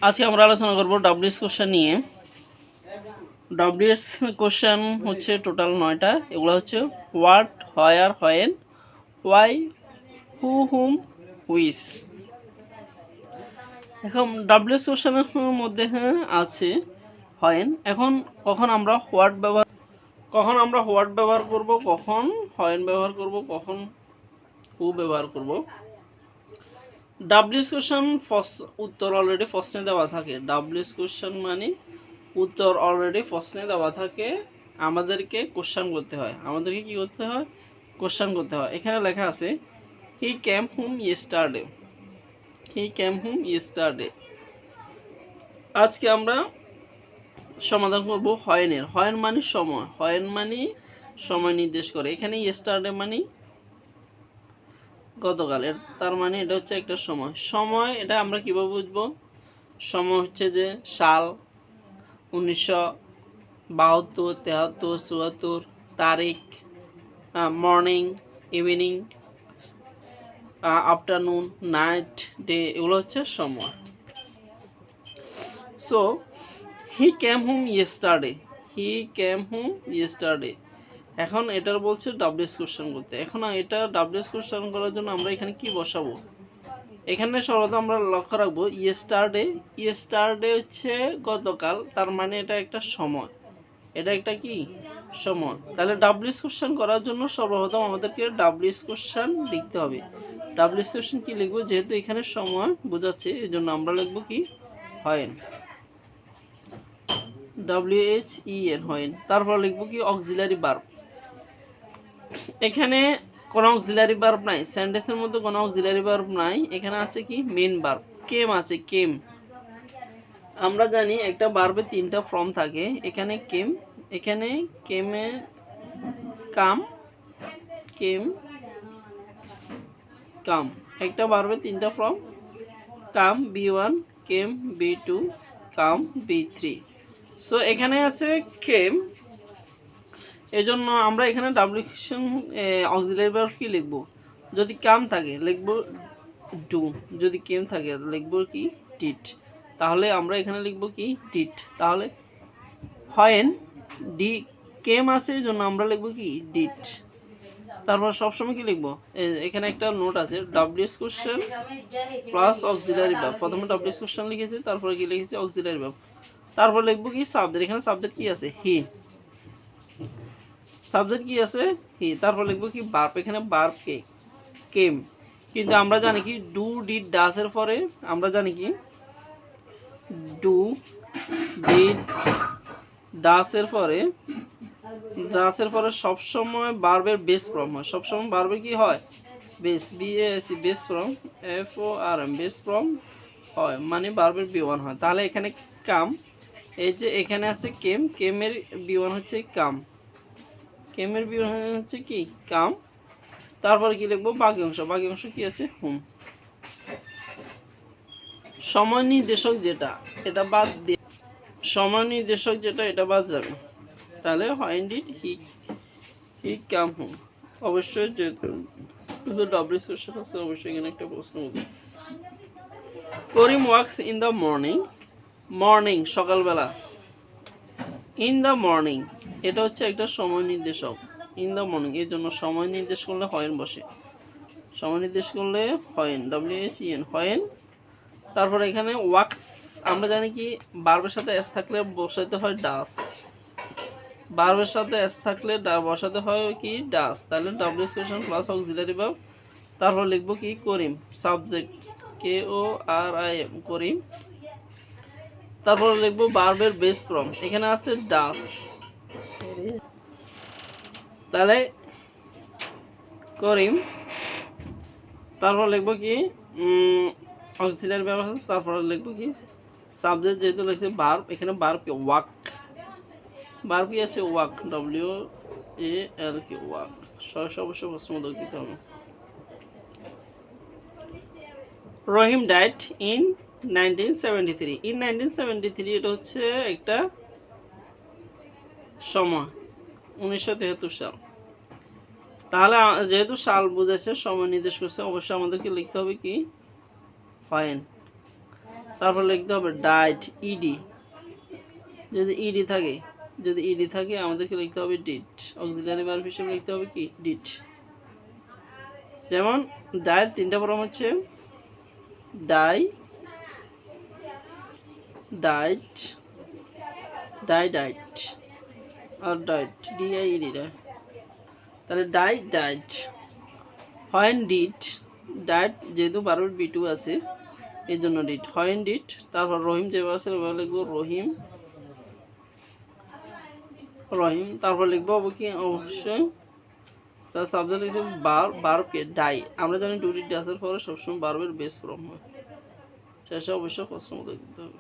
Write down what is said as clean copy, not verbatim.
আজকে আমরা আলোচনা করব ডব্লিউএস কোশ্চেন নিয়ে। ডব্লিউএস কোশ্চেন হচ্ছে টোটাল 9টা। এগুলো হচ্ছে what, where, when, why, who, whom, which. এখন ডব্লিউএস কোশ্চেনের মধ্যে আছে হোয়েন। এখন কখন আমরা হোয়াট ব্যবহার করব, কখন হোয়েন ব্যবহার করব, কখন হু ব্যবহার করব। ডব্লিউএস কোশ্চেন উত্তর অলরেডি প্রশ্নে দেওয়া থাকে। ডব্লিউএস কোশ্চেন মানে উত্তর অলরেডি প্রশ্নে দেওয়া থাকে, আমাদেরকে কোশ্চেন করতে হয়। আমাদেরকে কি করতে হয়? কোশ্চেন করতে হয়। এখানে লেখা আছে হি কেম হুম ইয়েস্টারডে। হি কেম হুম ইয়েস্টারডে। আজকে আমরা সমাধান করব হোয়েনের। হোয়েন মানে সময়, হোয়েন মানে সময় নির্দেশ করে। এখানে ইয়েস্টারডে মানে গতকাল, তার মানে এটা হচ্ছে একটা সময়। সময় এটা আমরা কিভাবে বুঝবো? সময় হচ্ছে যে সাল 1972, 73, 74, তারিখ, morning, evening, afternoon, night, day, এগুলো হচ্ছে সময়। So he came hmm yesterday, he came hmm yesterday. এখন এটার বলছে ডব্লিউএস কোশ্চেন করতে। এখন এটা ডব্লিউএস কোশ্চেন করার জন্য আমরা এখানে কি বসাবো? এখানে সর্বত আমরা লক্ষ্য রাখবো ইয়েস্টারডে। ইয়েস্টারডে হচ্ছে গতকাল, তার মানে এটা একটা সময়, এটা একটা কি সময়। তাহলে ডব্লিউএস কোশ্চেন করার জন্য সর্বপ্রথম আমাদেরকে ডব্লিউএস কোশ্চেন লিখতে হবে। ডব্লিউএস কোশ্চেন কি লিখবো? যেহেতু এখানে সময় বোঝাচ্ছে, এই জন্য আমরা লিখবো কি হোয়েন, WHEN, হোয়েন। তারপর লিখবো কি অক্সিলারি ভার্ব। এখানে কোনো অক্সিলারি ভার্ব নাই, সেন্টেন্সের মধ্যে কোনো অক্সিলারি ভার্ব নাই। এখানে আছে কি মেইন ভার্ব, কেম আছে, কেম। আমরা জানি একটা ভার্বে 3টা ফর্ম থাকে। এখানে কেম, এখানে কেমে কাম, কেম, কাম। একটা ভার্বে 3টা ফর্ম, কাম B1, কেম B2, কাম B3। সো এখানে আছে কেম, এজন্য আমরা এখানে ডাব্লিউএশন অক্সিলারি ভার্ব কি লিখব? যদি কাম থাকে লিখব ডু, যদি কেম থাকে লিখব কি ডিড। তাহলে আমরা এখানে লিখব কি ডিড। তাহলে হোয়েন ডি কেম আছে, এই জন্য আমরা লিখব কি ডিড। তারপর সবসময় কি লিখবো? এখানে একটা নোট আছে, ডব্লিউএস কোশ্চেন প্লাস অক্সিলারি ভার্ব। প্রথমে ডব্লিউএস কোশ্চেন লিখেছি, তারপরে কি লিখেছি? Auxiliary verb. তারপর লিখবো কি সাবজেক্ট। এখানে সাবজেক্ট কি আছে? হি। সাবজেক্ট কি আছে? হি। তারপর লিখবো কি ভার্ব। এখানে ভার্ব কে কেম। কিন্তু আমরা জানি কি ডু, ডিড, ডাস এর পরে আমরা জানি কি ডু, ডিড, ডাস এর পরে সবসময় ভার্বের বেস ফর্ম হয়। সবসময় ভার্বের কি হয়? Base, BASE, base form, FORM, base form হয়, মানে ভার্বের B1 হয়। তাহলে এখানে কাম, এই যে এখানে আছে কেম, কেমের B1 হচ্ছে কাম, কেমের B1 হচ্ছে কি কাম। তারপরে কি লিখবো? বাকি অংশ। বাকি অংশ কি আছে? হুম। সময় নির্দেশক যেটা, এটা বাদ দিয়ে, সময় নির্দেশক যেটা, এটা বাদ যাবে। তাহলে হোয়েন ডিড হি কাম হুম। অবশ্যই যেহেতু ডব্লিউএস কোশ্চেন আছে, অবশ্যই এখানে একটা প্রশ্ন হবে। Karim works in the morning. Morning সকালবেলা, ইন দ্য মর্নিং এটা হচ্ছে একটা সময় নির্দেশক। ইন দ্য মর্নিং এর জন্য সময় নির্দেশ করলে হোয়েন বসে। সময় নির্দেশ করলে হোয়েন, WHEN, হোয়েন। তারপর এখানে ওয়ার্কস, আমরা জানি কি ভার্বের সাথে এস থাকলে বসাতে হয় ডাস। ভার্বের সাথে এস থাকলে বসাতে হয় কি ডাস। তাহলে ডব্লিউএস কোশ্চেন প্লাস অক্সিলারি ভার্ব। তারপর লিখবো কি করিম, সাবজেক্ট KORIM, করিম। তারপর লিখবো ভার্বের বেস ফর্ম, এখানে আছে ডাস। তাহলে করিম। তারপর লিখবো কি অক্সিলারি ভার্ব। তারপর লিখবো কি সাবজেক্ট, যেহেতু লিখছে ভার্ব, এখানে ভার্ব কি ওয়াক। ভার্ব কি আছে? Walk, WALK, walk. অবশ্যই প্রশ্নবোধক দিতে হবে। রহিম ডাইড ইন 1973। ইন 1973 এটা হচ্ছে একটা সময়, 1973 সাল। তাহলে যেহেতু সাল বুঝেছে, সময় নির্দেশ করছে, অবশ্যই আমাদেরকে লিখতে হবে কি হোয়েন। তারপর লিখতে হবে ডাইট ইডি, যদি ইডি থাকে, যদি ইডি থাকে আমাদেরকে লিখতে হবে ডিড, অক্সিলারি ভার্ব হিসেবে লিখতে হবে কি ডিড। যেমন ডাইট তিনটা ফর্ম হচ্ছে ডাই, ডাইট, ডাইট আর ডাইট, ডিআইডি। তাহলে ডাইট হোয়েন ডিড, ডাইট যেহেতু বারোর বি2 আছে এই জন্য ডিড, হোয়েন ডিড। তারপর রহিম যেভাবে আছে ওইভাবে লিখবো রহিম, রহিম। তারপর লিখবো কি অবশ্যই তার সাবজেক্ট হিসেবে বার্বকে ডাই, আমরা জানি টু ডিড ডাসের পরে সবসময় বার্বের বেস ফর্ম হয়, শেষে অবশ্যই প্রশ্ন লিখতে হবে।